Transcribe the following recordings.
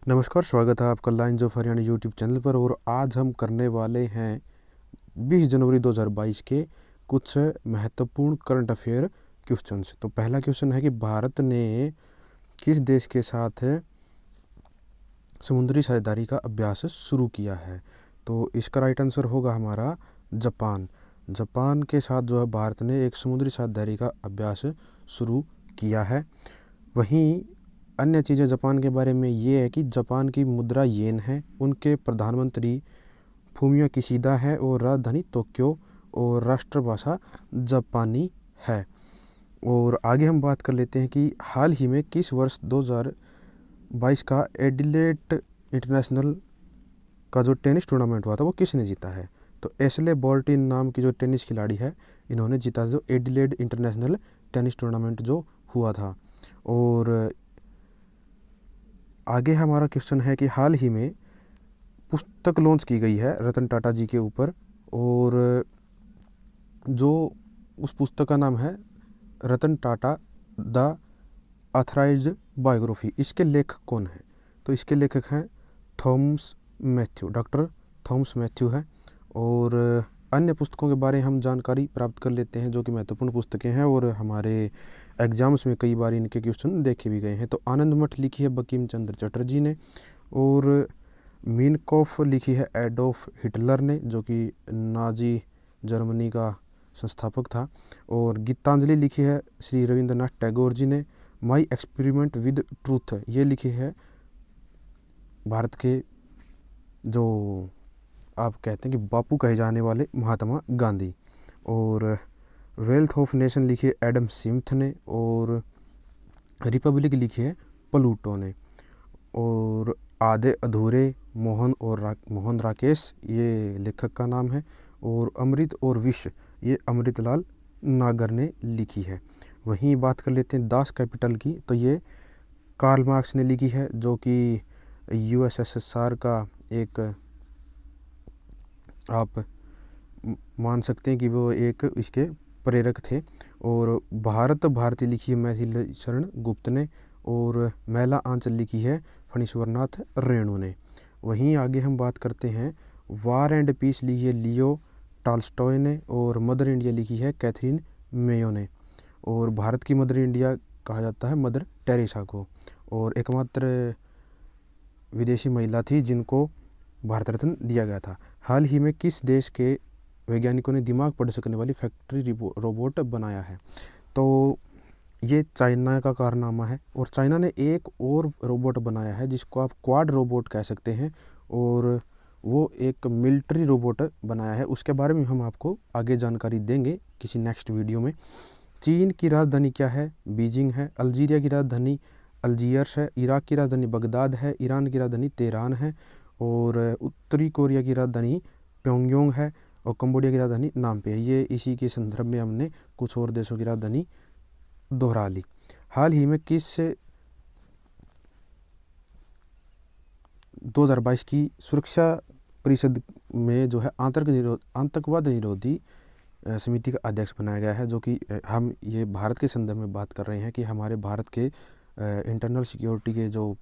नमस्कार, स्वागत है आपका lines of Haryana YouTube channel पर। और आज हम करने वाले हैं 20 जनवरी 2022 के कुछ महत्वपूर्ण करंट अफेयर क्वेश्चंस। तो पहला क्वेश्चन है कि भारत ने किस देश के साथ समुद्री साझेदारी का अभ्यास शुरू किया है? तो इसका राइट आंसर होगा हमारा जापान। जापान के साथ जो है भारत ने एक समुद्री साझेदारी का अभ्यास शुरू किया है। वहीं अन्य चीज़ें जापान के बारे में ये है कि जापान की मुद्रा येन है, उनके प्रधानमंत्री फूमियो किशिदा है और राजधानी टोक्यो और राष्ट्रभाषा जापानी है। और आगे हम बात कर लेते हैं कि हाल ही में किस वर्ष 2022 का एडिलेड इंटरनेशनल का जो टेनिस टूर्नामेंट हुआ था वो किसने जीता है? तो एशले बॉल्टिन नाम की जो टेनिस खिलाड़ी है, इन्होंने जीता जो एडिलेड इंटरनेशनल टेनिस टूर्नामेंट जो हुआ था। और आगे हमारा क्वेश्चन है कि हाल ही में पुस्तक लॉन्च की गई है रतन टाटा जी के ऊपर, और जो उस पुस्तक का नाम है Ratan Tata the authorised biography. इसके लेखक कौन है? तो इसके लेखक हैं Thomas Matthew, doctor Thomas Matthew है। और अन्य पुस्तकों के बारे में हम जानकारी प्राप्त कर लेते हैं जो कि महत्वपूर्ण पुस्तकें हैं और हमारे एग्जाम्स में कई बार इनके क्वेश्चन देखे भी गए हैं। तो आनंद मठ लिखी है बंकिम चंद्र चटर्जी ने, और मीनकॉफ लिखी है एडोल्फ हिटलर ने, जो कि नाजी जर्मनी का संस्थापक था। और गीतांजलि लिखी है श्री रविंद्रनाथ टैगोर जी ने। माई एक्सपेरिमेंट विद ट्रूथ ये लिखी है भारत के जो आप कहते हैं कि बापू कहे जाने वाले महात्मा गांधी। और वेल्थ ऑफ नेशन लिखी है एडम स्मिथ ने, और रिपब्लिक लिखी है प्लूटो ने। और आधे अधूरे मोहन राकेश ये लेखक का नाम है। और अमृत और विश्व ये अमृतलाल नागर ने लिखी है। वहीं बात कर लेते हैं दास कैपिटल की, तो ये कार्ल मार्क्स ने लिखी है, जो कि यूएसएसआर का एक आप मान सकते हैं कि वो एक इसके प्रेरक थे। और भारत भारती लिखी है मैथिली शरण गुप्त ने, और मैला आंचल लिखी है फणीश्वरनाथ रेणु ने। वहीं आगे हम बात करते हैं वार एंड पीस लिखी है लियो टॉल्स्टॉय ने, और मदर इंडिया लिखी है कैथरीन मेयो ने। और भारत की मदर इंडिया कहा जाता है मदर टेरेसा को। और एकमात्र विदेशी महिला थी जिनको भारत रत्न दिया गया था। हाल ही में किस देश के वैज्ञानिकों ने दिमाग पढ़ सकने वाली फैक्ट्री रोबोट बनाया है? तो ये चाइना का कारनामा है। और चाइना ने एक और रोबोट बनाया है जिसको आप क्वाड रोबोट कह सकते हैं, और वो एक मिलिट्री रोबोट बनाया है। उसके बारे में हम आपको आगे जानकारी देंगे किसी नेक्स्ट वीडियो में। चीन की राजधानी क्या है? बीजिंग है। अल्जीरिया की राजधानी अल्जीयर्स है। इराक की राजधानी बगदाद है। ईरान की राजधानी तेहरान है। और उत्तरी कोरिया की राजधानी प्योंगयांग है। और कंबोडिया की राजधानी नामपे है। ये इसी के संदर्भ में हमने कुछ और देशों की राजधानी दोहरा ली। हाल ही में किस 2022 की सुरक्षा परिषद में जो है आतंकवाद निरोधी समिति का अध्यक्ष बनाया गया है, जो कि हम ये भारत के संदर्भ में बात कर रहे हैं कि हमारे भारत के इंटरनल सिक्योरिटी के जो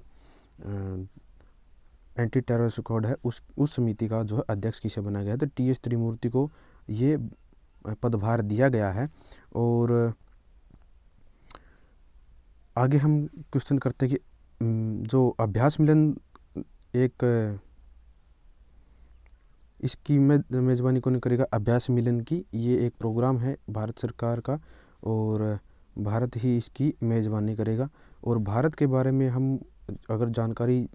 एंटी टेरर स्क्वाड है उस समिति का जो है अध्यक्ष किसे बनाया गया है? तो टीएस त्रिमूर्ति को ये पदभार दिया गया है। और आगे हम क्वेश्चन करते हैं कि जो अभ्यास मिलन एक इसकी मेज़बानी कौन करेगा? अभ्यास मिलन की ये एक प्रोग्राम है भारत सरकार का, और भारत ही इसकी मेज़बानी करेगा। और भारत के बारे में हम अगर जानकारी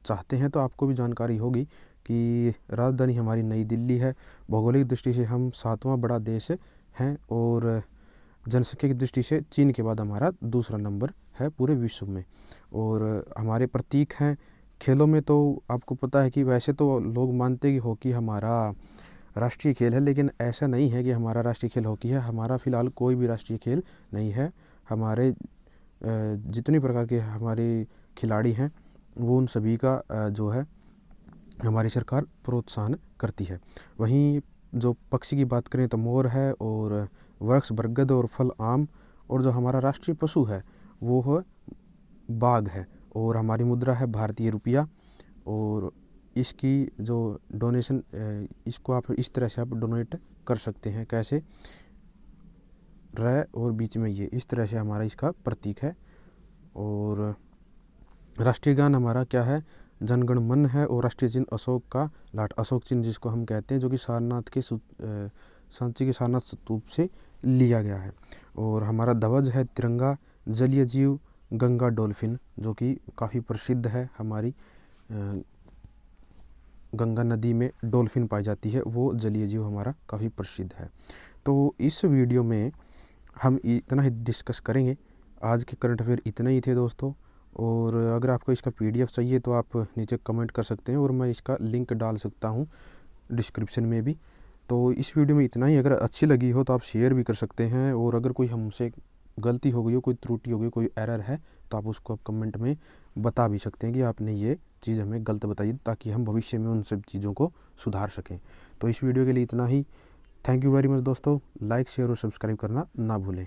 चाहते हैं तो आपको भी जानकारी होगी कि राजधानी हमारी नई दिल्ली है। भौगोलिक दृष्टि से हम 7वां बड़ा देश हैं, और जनसंख्या की दृष्टि से चीन के बाद हमारा दूसरा नंबर है पूरे विश्व में। और हमारे प्रतीक हैं खेलों में, तो आपको पता है कि वैसे तो लोग मानते हैं कि हॉकी हमारा राष्ट्रीय खेल है, लेकिन ऐसा नहीं है कि हमारा राष्ट्रीय खेल हॉकी है। हमारा फ़िलहाल कोई भी राष्ट्रीय खेल नहीं है। हमारे जितनी प्रकार के हमारे खिलाड़ी हैं वो उन सभी का जो है हमारी सरकार प्रोत्साहन करती है। वहीं जो पक्षी की बात करें तो मोर है, और वृक्ष बरगद और फल आम। और जो हमारा राष्ट्रीय पशु है वो है बाघ है। और हमारी मुद्रा है भारतीय रुपया। और इसकी जो डोनेशन इसको आप इस तरह से आप डोनेट कर सकते हैं। कैसे? और बीच में ये इस तरह से हमारा इसका प्रतीक है। और राष्ट्रीय गान हमारा क्या है? जनगण मन है। और राष्ट्रीय चिन्ह अशोक का लाट, अशोक चिन्ह जिसको हम कहते हैं, जो कि सारनाथ के सांची के सारनाथ स्तूप से लिया गया है। और हमारा ध्वज है तिरंगा। जलीय जीव गंगा डॉल्फिन, जो कि काफ़ी प्रसिद्ध है। हमारी गंगा नदी में डॉल्फिन पाई जाती है, वो जलीय जीव हमारा काफ़ी प्रसिद्ध है। तो इस वीडियो में हम इतना ही डिस्कस करेंगे। आज के करंट अफेयर इतना ही थे दोस्तों। और अगर आपको इसका PDF चाहिए तो आप नीचे कमेंट कर सकते हैं और मैं इसका लिंक डाल सकता हूँ डिस्क्रिप्शन में भी। तो इस वीडियो में इतना ही। अगर अच्छी लगी हो तो आप शेयर भी कर सकते हैं। और अगर कोई हमसे गलती हो गई हो, कोई त्रुटि हो गई, कोई एरर है, तो आप उसको कमेंट में बता भी सकते हैं कि आपने ये चीज़ हमें गलत बताई, ताकि हम भविष्य में उन सब चीज़ों को सुधार सकें। तो इस वीडियो के लिए इतना ही। थैंक यू वेरी मच दोस्तों। लाइक, शेयर और सब्सक्राइब करना ना भूलें।